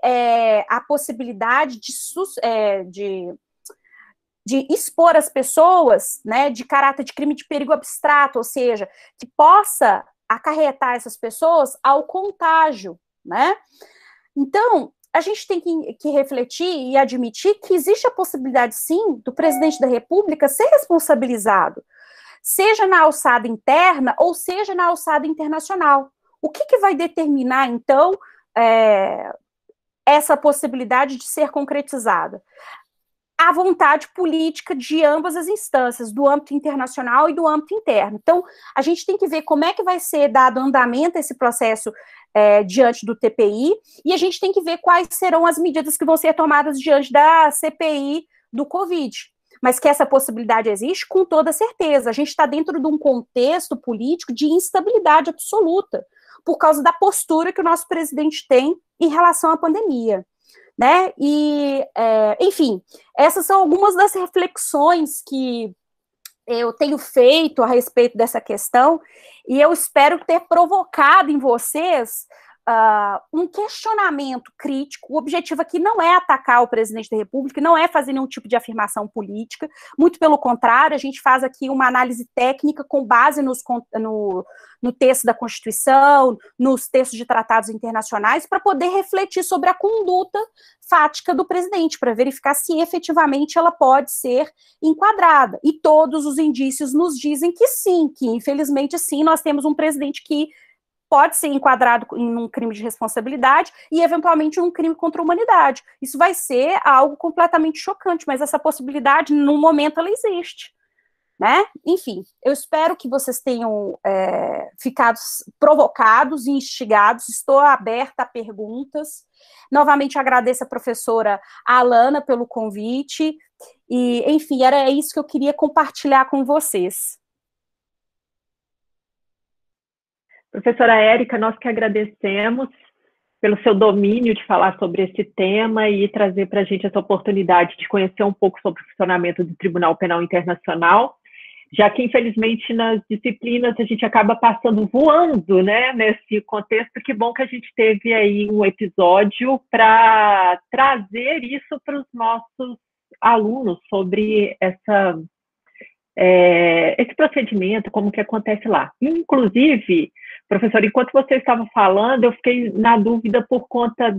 a possibilidade de expor as pessoas, né, de caráter de crime de perigo abstrato, ou seja, que possa acarretar essas pessoas ao contágio, né? Então, a gente tem que refletir e admitir que existe a possibilidade, sim, do presidente da República ser responsabilizado, seja na alçada interna ou seja na alçada internacional. O que vai determinar, então, essa possibilidade de ser concretizada? A vontade política de ambas as instâncias, do âmbito internacional e do âmbito interno. Então, a gente tem que ver como é que vai ser dado andamento a esse processo diante do TPI, e a gente tem que ver quais serão as medidas que vão ser tomadas diante da CPI do Covid. Mas que essa possibilidade existe, com toda certeza. A gente está dentro de um contexto político de instabilidade absoluta, por causa da postura que o nosso presidente tem em relação à pandemia, né? E, enfim, essas são algumas das reflexões que eu tenho feito a respeito dessa questão, e eu espero ter provocado em vocês um questionamento crítico. O objetivo aqui não é atacar o presidente da República, não é fazer nenhum tipo de afirmação política, muito pelo contrário, a gente faz aqui uma análise técnica com base no texto da Constituição, nos textos de tratados internacionais, para poder refletir sobre a conduta fática do presidente, para verificar se efetivamente ela pode ser enquadrada. E todos os indícios nos dizem que sim, que infelizmente sim, nós temos um presidente que pode ser enquadrado em um crime de responsabilidade e, eventualmente, um crime contra a humanidade. Isso vai ser algo completamente chocante, mas essa possibilidade, no momento, ela existe, né? Enfim, eu espero que vocês tenham ficado provocados e instigados. Estou aberta a perguntas. Novamente, agradeço a professora Alana pelo convite e, enfim, era isso que eu queria compartilhar com vocês. Professora Érica, nós que agradecemos pelo seu domínio de falar sobre esse tema e trazer para a gente essa oportunidade de conhecer um pouco sobre o funcionamento do Tribunal Penal Internacional, já que, infelizmente, nas disciplinas a gente acaba passando voando, né, nesse contexto. Que bom que a gente teve aí um episódio para trazer isso para os nossos alunos sobre esse procedimento, como que acontece lá. Inclusive, professor, enquanto você estava falando, eu fiquei na dúvida por conta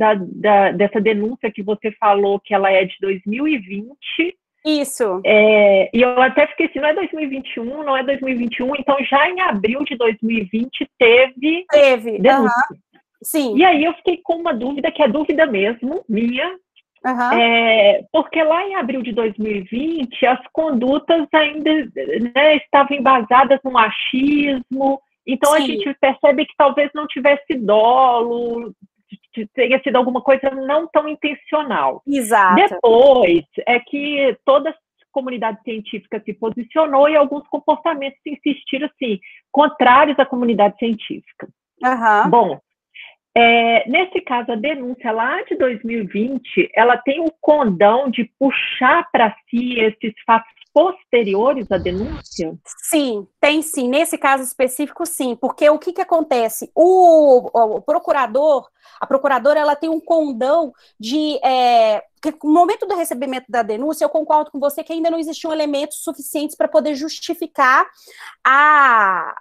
dessa denúncia que você falou, que ela é de 2020. Isso. E eu até fiquei assim, não é 2021, não é 2021, então já em abril de 2020 teve denúncia. Sim. E aí eu fiquei com uma dúvida, que é dúvida mesmo, minha, porque lá em abril de 2020 as condutas ainda, né, estavam embasadas no achismo, então Sim. A gente percebe que talvez não tivesse dolo, tenha sido alguma coisa não tão intencional. Exato. Depois é que toda a comunidade científica se posicionou e alguns comportamentos insistiram assim, contrários à comunidade científica. Bom, Nesse caso, a denúncia lá de 2020, ela tem o condão de puxar para si esses fatos posteriores à denúncia? Sim, tem sim. Nesse caso específico, sim. Porque o que acontece? O procurador, a procuradora, ela tem um condão de... porque no momento do recebimento da denúncia, eu concordo com você que ainda não existiam elementos suficientes para poder justificar a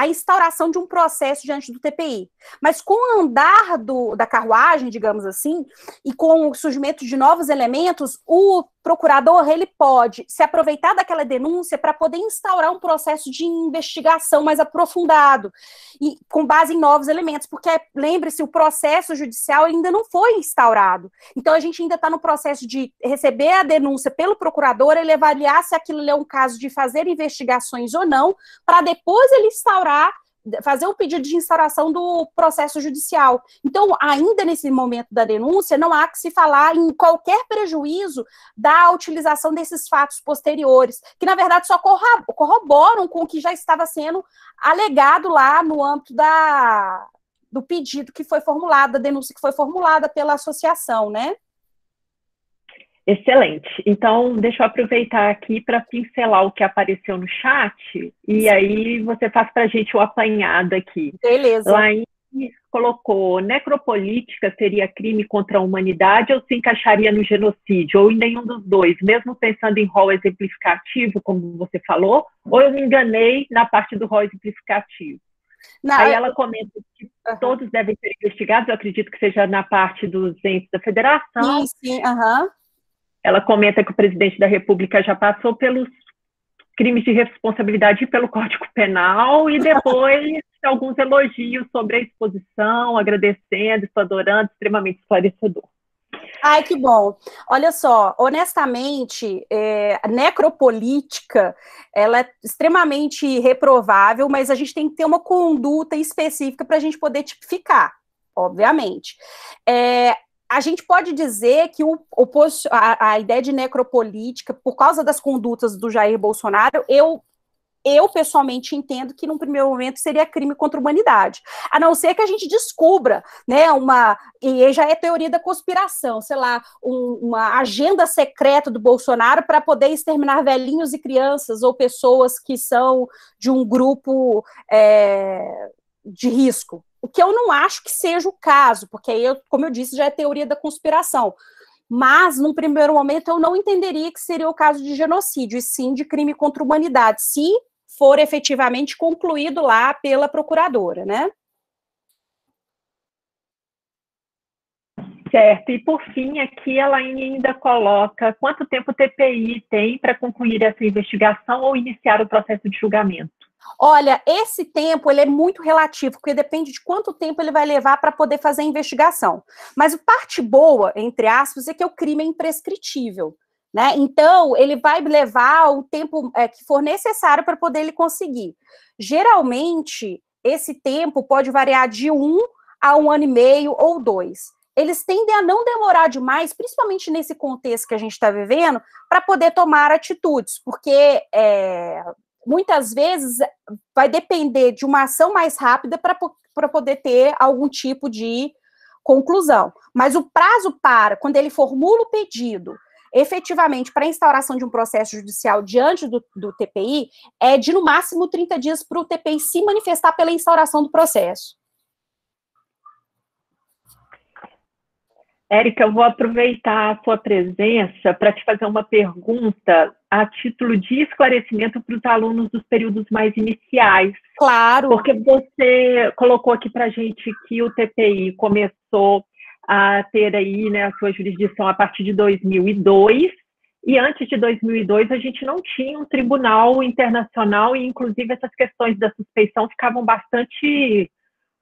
instauração de um processo diante do TPI. Mas com o andar da carruagem, digamos assim, e com o surgimento de novos elementos, o procurador ele pode se aproveitar daquela denúncia para poder instaurar um processo de investigação mais aprofundado, e com base em novos elementos, porque, lembre-se, o processo judicial ainda não foi instaurado. Então, a gente ainda está no processo de receber a denúncia pelo procurador, ele avaliar se aquilo é um caso de fazer investigações ou não, para depois ele fazer o pedido de instauração do processo judicial. Então, ainda nesse momento da denúncia, não há que se falar em qualquer prejuízo da utilização desses fatos posteriores, que, na verdade, só corroboram com o que já estava sendo alegado lá no âmbito do pedido que foi formulado, da denúncia que foi formulada pela associação, né? Excelente. Então, deixa eu aproveitar aqui para pincelar o que apareceu no chat, e aí você faz para a gente o apanhado aqui. Beleza. Laís colocou, necropolítica seria crime contra a humanidade ou se encaixaria no genocídio, ou em nenhum dos dois, mesmo pensando em rol exemplificativo, como você falou, ou eu me enganei na parte do rol exemplificativo? Não, aí ela comenta que todos devem ser investigados, eu acredito que seja na parte dos entes da federação. Sim. Ela comenta que o presidente da República já passou pelos crimes de responsabilidade pelo Código Penal e depois alguns elogios sobre a exposição, agradecendo, estou adorando, extremamente esclarecedor. Ai, que bom. Olha só, honestamente, a necropolítica, ela é extremamente reprovável, mas a gente tem que ter uma conduta específica para a gente poder tipificar, obviamente. A gente pode dizer que a ideia de necropolítica, por causa das condutas do Jair Bolsonaro, eu pessoalmente entendo que, num primeiro momento, seria crime contra a humanidade. A não ser que a gente descubra, né, e já é teoria da conspiração, sei lá, uma agenda secreta do Bolsonaro para poder exterminar velhinhos e crianças ou pessoas que são de um grupo de risco. O que eu não acho que seja o caso, porque aí, como eu disse, já é teoria da conspiração. Mas, num primeiro momento, eu não entenderia que seria o caso de genocídio, e sim de crime contra a humanidade, se for efetivamente concluído lá pela procuradora, né? Certo, e por fim, aqui ela ainda coloca quanto tempo o TPI tem para concluir essa investigação ou iniciar o processo de julgamento. Olha, esse tempo ele é muito relativo, porque depende de quanto tempo ele vai levar para poder fazer a investigação. Mas a parte boa, entre aspas, é que o crime é imprescritível, né? Então, ele vai levar o tempo que for necessário para poder ele conseguir. Geralmente, esse tempo pode variar de 1 a 1 ano e meio ou 2. Eles tendem a não demorar demais, principalmente nesse contexto que a gente está vivendo, para poder tomar atitudes, porque muitas vezes vai depender de uma ação mais rápida para poder ter algum tipo de conclusão. Mas o prazo quando ele formula o pedido, efetivamente, para a instauração de um processo judicial diante do TPI, é de, no máximo, 30 dias para o TPI se manifestar pela instauração do processo. Érica, eu vou aproveitar a sua presença para te fazer uma pergunta a título de esclarecimento para os alunos dos períodos mais iniciais. Claro. Porque você colocou aqui para a gente que o TPI começou a ter aí, né, a sua jurisdição a partir de 2002, e antes de 2002 a gente não tinha um tribunal internacional e, inclusive, essas questões da suspeição ficavam bastante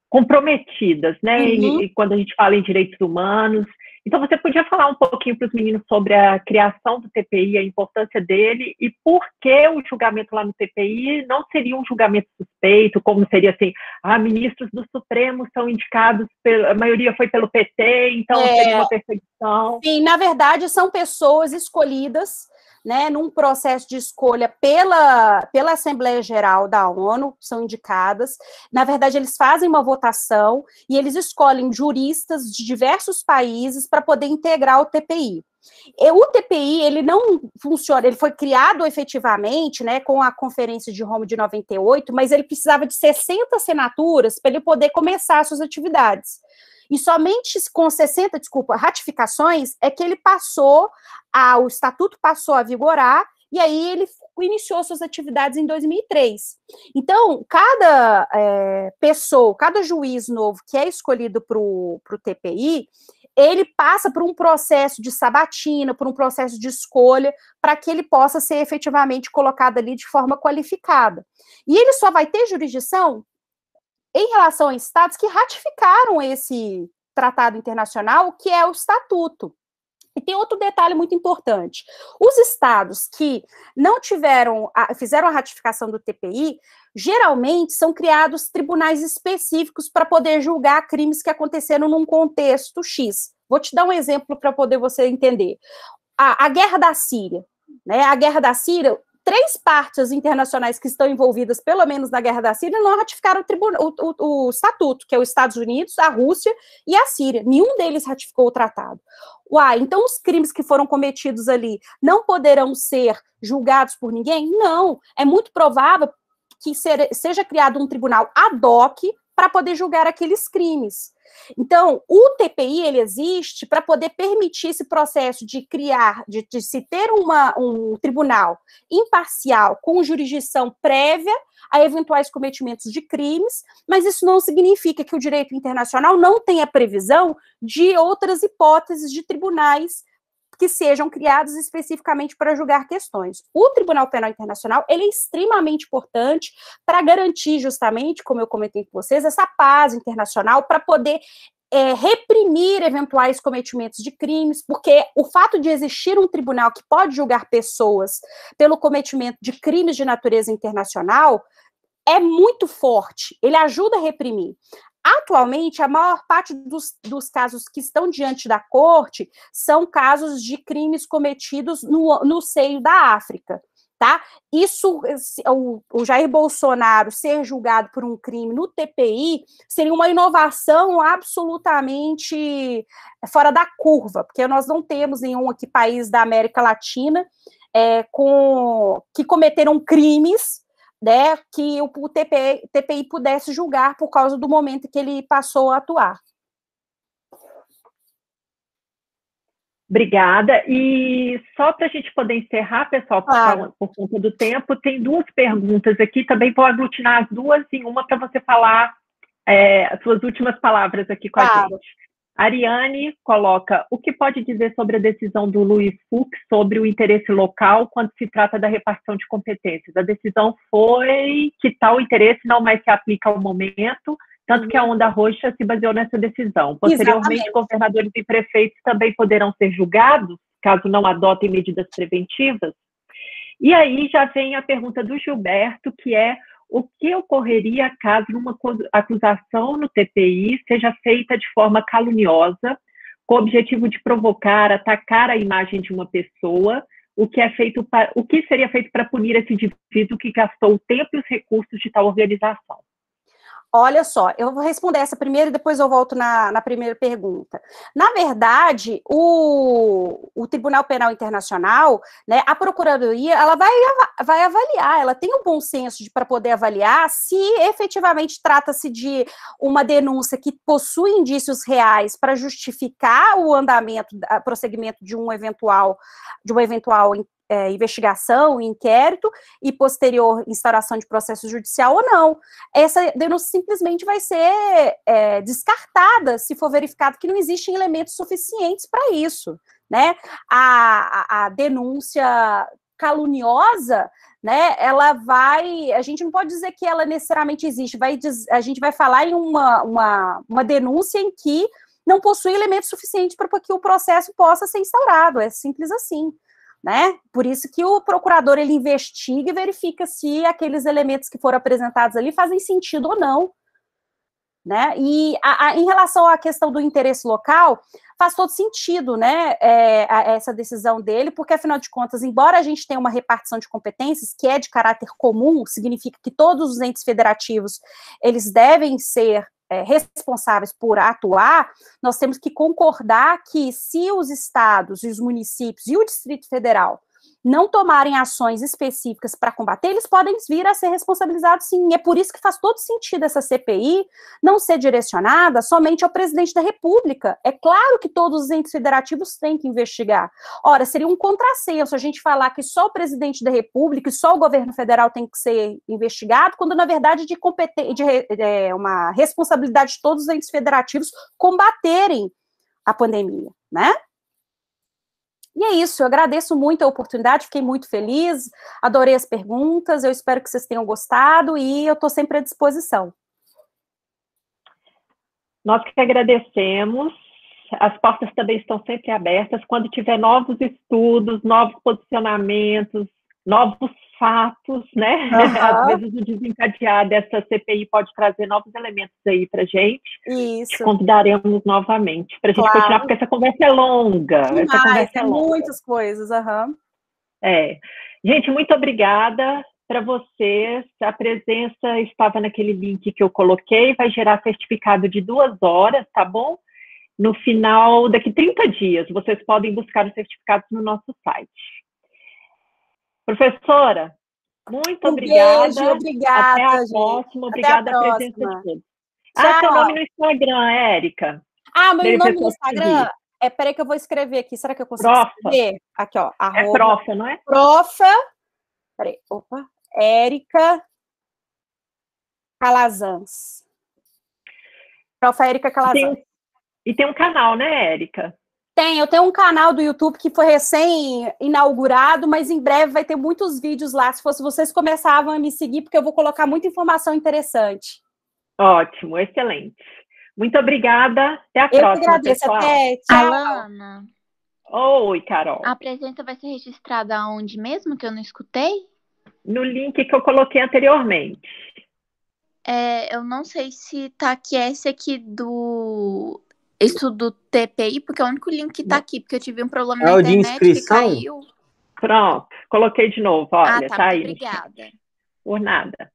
comprometidas, né? Uhum. E quando a gente fala em direitos humanos. Então, você podia falar um pouquinho para os meninos sobre a criação do TPI, a importância dele e por que o julgamento lá no TPI não seria um julgamento suspeito, como seria assim, ministros do Supremo são indicados, a maioria foi pelo PT, então seria uma perseguição. Sim, na verdade, são pessoas escolhidas, né, num processo de escolha pela Assembleia Geral da ONU, são indicadas. Na verdade, eles fazem uma votação e eles escolhem juristas de diversos países para poder integrar o TPI. E o TPI, ele não funciona, ele foi criado efetivamente, né, com a Conferência de Roma de 98, mas ele precisava de 60 assinaturas para ele poder começar as suas atividades. E somente com 60, ratificações, é que ele o estatuto passou a vigorar, e aí ele iniciou suas atividades em 2003. Então, cada pessoa, cada juiz novo que é escolhido para o TPI, ele passa por um processo de sabatina, por um processo de escolha, para que ele possa ser efetivamente colocado ali de forma qualificada. E ele só vai ter jurisdição em relação a estados que ratificaram esse tratado internacional, que é o estatuto. E tem outro detalhe muito importante. Os estados que não fizeram a ratificação do TPI, geralmente são criados tribunais específicos para poder julgar crimes que aconteceram num contexto X. Vou te dar um exemplo para poder você entender. A Guerra da Síria, né? A Guerra da Síria, 3 partes internacionais que estão envolvidas, pelo menos na Guerra da Síria, não ratificaram o estatuto, que é os Estados Unidos, a Rússia e a Síria. Nenhum deles ratificou o tratado. Então os crimes que foram cometidos ali não poderão ser julgados por ninguém? Não. É muito provável que seja criado um tribunal ad hoc para poder julgar aqueles crimes. Então, o TPI, ele existe para poder permitir esse processo de se ter um tribunal imparcial com jurisdição prévia a eventuais cometimentos de crimes, mas isso não significa que o direito internacional não tenha previsão de outras hipóteses de tribunais que sejam criados especificamente para julgar questões. O Tribunal Penal Internacional, ele é extremamente importante para garantir justamente, como eu comentei com vocês, essa paz internacional, para poder reprimir eventuais cometimentos de crimes, porque o fato de existir um tribunal que pode julgar pessoas pelo cometimento de crimes de natureza internacional é muito forte, ele ajuda a reprimir. Atualmente, a maior parte dos casos que estão diante da corte são casos de crimes cometidos no seio da África, tá? Isso, o Jair Bolsonaro ser julgado por um crime no TPI seria uma inovação absolutamente fora da curva, porque nós não temos nenhum aqui país da América Latina que cometeram crimes, né, que o TPI pudesse julgar por causa do momento que ele passou a atuar. Obrigada. E só para a gente poder encerrar, pessoal, claro, por conta do tempo, tem 2 perguntas aqui, também vou aglutinar as 2 em uma para você falar as suas últimas palavras aqui com a gente. Ariane coloca: o que pode dizer sobre a decisão do Luiz Fux sobre o interesse local quando se trata da repartição de competências? A decisão foi que tal interesse não mais se aplica ao momento, tanto que a Onda Roxa se baseou nessa decisão. Posteriormente, governadores e prefeitos também poderão ser julgados, caso não adotem medidas preventivas. E aí já vem a pergunta do Gilberto, que é: o que ocorreria caso uma acusação no TPI seja feita de forma caluniosa, com o objetivo de provocar, atacar a imagem de uma pessoa, o que seria feito para punir esse indivíduo que gastou o tempo e os recursos de tal organização? Olha só, eu vou responder essa primeira e depois eu volto na primeira pergunta. Na verdade, o Tribunal Penal Internacional, né, a Procuradoria, ela vai avaliar, ela tem um bom senso para poder avaliar se efetivamente trata-se de uma denúncia que possui indícios reais para justificar o andamento, o prosseguimento de uma eventual investigação, inquérito e posterior instauração de processo judicial ou não. Essa denúncia simplesmente vai ser descartada se for verificado que não existem elementos suficientes para isso, né? A denúncia caluniosa, né, a gente não pode dizer que ela necessariamente existe, a gente vai falar em uma denúncia em que não possui elementos suficientes para que o processo possa ser instaurado, é simples assim. Né? Por isso que o procurador ele investiga e verifica se aqueles elementos que foram apresentados ali fazem sentido ou não. né? E em relação à questão do interesse local, faz todo sentido, né, essa decisão dele, porque, afinal de contas, embora a gente tenha uma repartição de competências que é de caráter comum, significa que todos os entes federativos, eles devem ser responsáveis por atuar, nós temos que concordar que se os estados e os municípios e o Distrito Federal não tomarem ações específicas para combater, eles podem vir a ser responsabilizados sim. E é por isso que faz todo sentido essa CPI não ser direcionada somente ao presidente da República. É claro que todos os entes federativos têm que investigar. Ora, seria um contrassenso a gente falar que só o presidente da República e só o governo federal tem que ser investigado, quando, na verdade, uma responsabilidade de todos os entes federativos combaterem a pandemia, né? E é isso, eu agradeço muito a oportunidade, fiquei muito feliz, adorei as perguntas, eu espero que vocês tenham gostado e eu estou sempre à disposição. Nós que agradecemos, as portas também estão sempre abertas, quando tiver novos estudos, novos posicionamentos, novos fatos, né? Às vezes o desencadear dessa CPI pode trazer novos elementos aí para a gente. Isso. Te convidaremos novamente para a gente continuar, porque essa conversa é longa. Demais, essa conversa é longa. Muitas coisas. Gente, muito obrigada para vocês. A presença estava naquele link que eu coloquei, vai gerar certificado de 2 horas, tá bom? No final, daqui 30 dias, vocês podem buscar os certificados no nosso site. Professora, muito obrigada. Beijo, obrigada. Até a próxima. Obrigada pela presença de todos. Seu nome no Instagram, Érica. Meu nome no Instagram? Peraí que eu vou escrever aqui. Será que eu consigo escrever? Aqui, ó. É profa, não é? Profa. Peraí, Érica Calazans. Profa Érica Calazans. E tem um canal, né, Érica? Eu tenho um canal do YouTube que foi recém-inaugurado, mas em breve vai ter muitos vídeos lá, se fosse vocês começavam a me seguir, porque eu vou colocar muita informação interessante. Ótimo, excelente. Muito obrigada, até a próxima, Eu que agradeço, pessoal. Até, tchau. Alana. Oi, Carol. A presença vai ser registrada aonde mesmo, que eu não escutei? No link que eu coloquei anteriormente. Eu não sei se tá aqui esse aqui do... Isso do TPI, porque é o único link que tá aqui, porque eu tive um problema na internet de inscrição? que caiu. Pronto, coloquei de novo, olha, tá aí. Obrigada. Por nada.